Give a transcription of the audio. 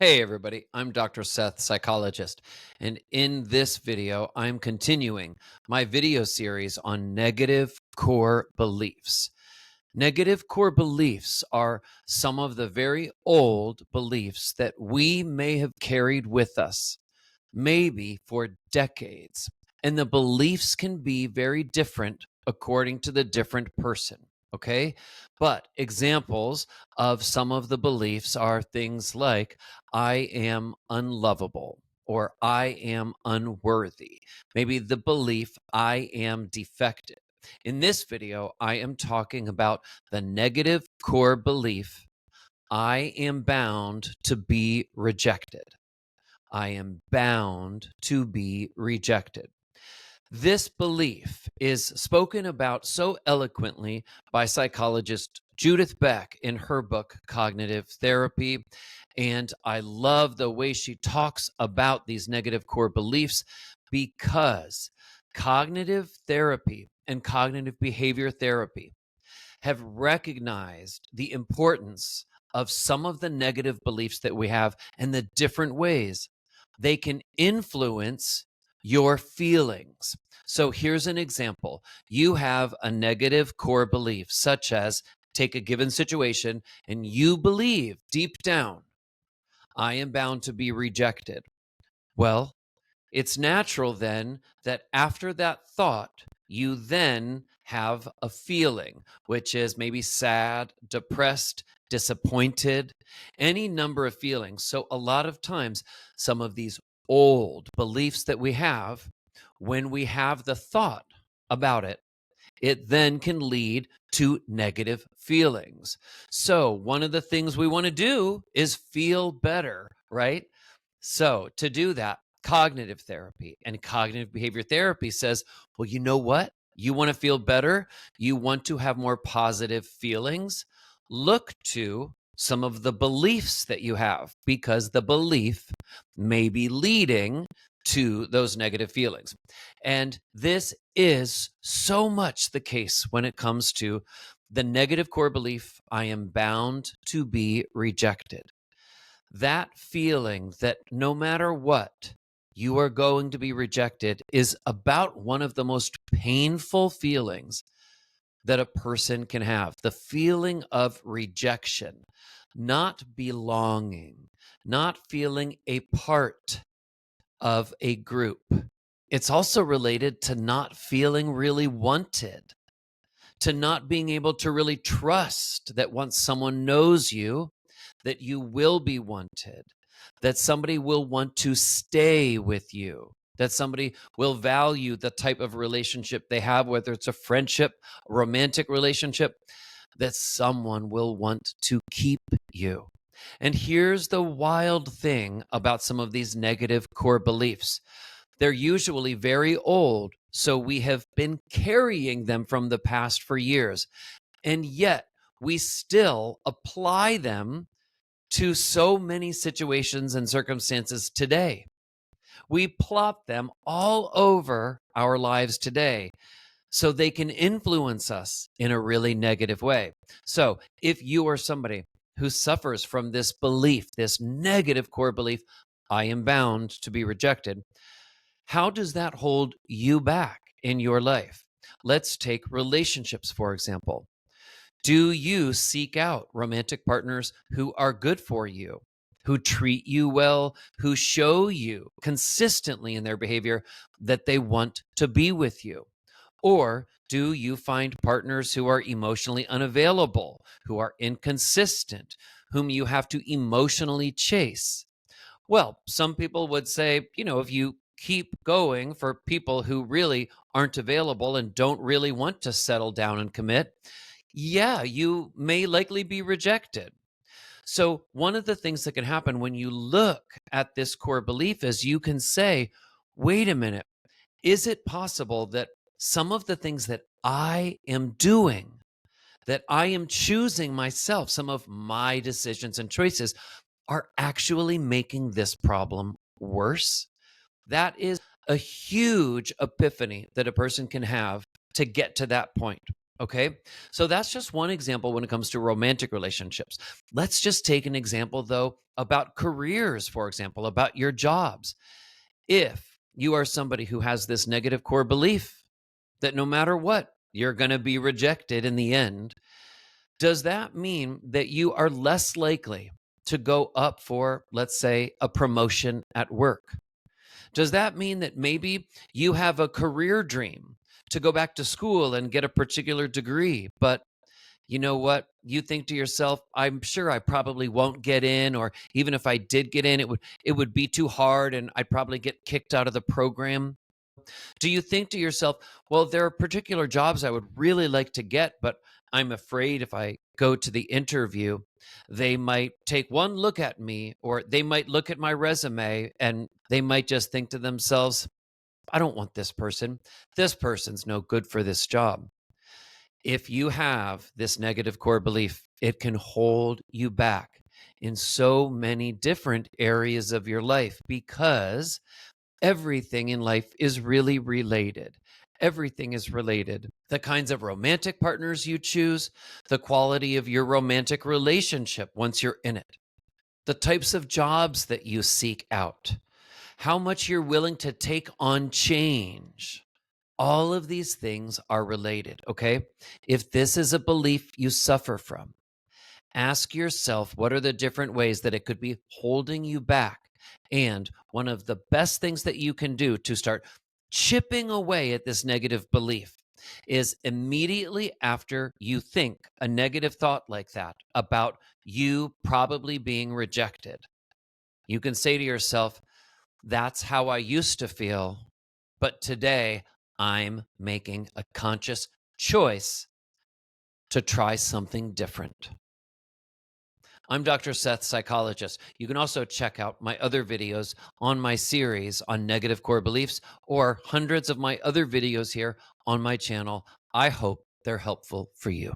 Hey everybody, I'm Dr. Seth, psychologist, and in this video, I'm continuing my video series on negative core beliefs. Negative core beliefs are some of the very old beliefs that we may have carried with us, maybe for decades. And the beliefs can be very different according to the different person. Okay. But examples of some of the beliefs are things like, I am unlovable or I am unworthy. Maybe the belief, I am defective. In this video, I am talking about the negative core belief, I am bound to be rejected. I am bound to be rejected. This belief is spoken about so eloquently by psychologist Judith Beck in her book, Cognitive Therapy. And I love the way she talks about these negative core beliefs because cognitive therapy and cognitive behavior therapy have recognized the importance of some of the negative beliefs that we have and the different ways they can influence your feelings. So here's an example. You have a negative core belief, such as take a given situation and you believe deep down, I am bound to be rejected. Well, it's natural then that after that thought, you then have a feeling, which is maybe sad, depressed, disappointed, any number of feelings. So, a lot of times, some of these old beliefs that we have, when we have the thought about it, it then can lead to negative feelings. So, one of the things we want to do is feel better, right? So, to do that, cognitive therapy and cognitive behavior therapy says, well, you know what? You want to feel better. You want to have more positive feelings. Look to some of the beliefs that you have because the belief may be leading to those negative feelings. And this is so much the case when it comes to the negative core belief, I am bound to be rejected. That feeling that no matter what, you are going to be rejected is about one of the most painful feelings that a person can have. The feeling of rejection, not belonging, not feeling a part of a group. It's also related to not feeling really wanted, to not being able to really trust that once someone knows you, that you will be wanted, that somebody will want to stay with you, that somebody will value the type of relationship they have, whether it's a friendship, a romantic relationship, that someone will want to keep you. And here's the wild thing about some of these negative core beliefs. They're usually very old, so we have been carrying them from the past for years. And yet, we still apply them to so many situations and circumstances today. We plop them all over our lives today so they can influence us in a really negative way. So, if you are somebody who suffers from this belief, this negative core belief, I am bound to be rejected, how does that hold you back in your life? Let's take relationships, for example. Do you seek out romantic partners who are good for you, who treat you well, who show you consistently in their behavior that they want to be with you? Or do you find partners who are emotionally unavailable, who are inconsistent, whom you have to emotionally chase? Well, some people would say, if you keep going for people who really aren't available and don't really want to settle down and commit, yeah, you may likely be rejected. So, one of the things that can happen when you look at this core belief is you can say, wait a minute, is it possible that some of the things that I am doing, that I am choosing myself, some of my decisions and choices are actually making this problem worse? That is a huge epiphany that a person can have to get to that point. Okay. So that's just one example when it comes to romantic relationships. Let's just take an example, though, about careers, for example, about your jobs. If you are somebody who has this negative core belief that no matter what, you're going to be rejected in the end, does that mean that you are less likely to go up for, let's say, a promotion at work? Does that mean that maybe you have a career dream to go back to school and get a particular degree, but you know what? You think to yourself, I'm sure I probably won't get in, or even if I did get in, it would be too hard and I'd probably get kicked out of the program. Do you think to yourself, well, there are particular jobs I would really like to get, but I'm afraid if I go to the interview, they might take one look at me or they might look at my resume and they might just think to themselves, I don't want this person. This person's no good for this job. If you have this negative core belief, it can hold you back in so many different areas of your life because everything in life is really related. Everything is related. The kinds of romantic partners you choose, the quality of your romantic relationship once you're in it, the types of jobs that you seek out, how much you're willing to take on change. All of these things are related, okay? If this is a belief you suffer from, ask yourself what are the different ways that it could be holding you back. And one of the best things that you can do to start chipping away at this negative belief is immediately after you think a negative thought like that about you probably being rejected, you can say to yourself, that's how I used to feel, but today I'm making a conscious choice to try something different. I'm Dr. Seth, psychologist. You can also check out my other videos on my series on negative core beliefs or hundreds of my other videos here on my channel. I hope they're helpful for you.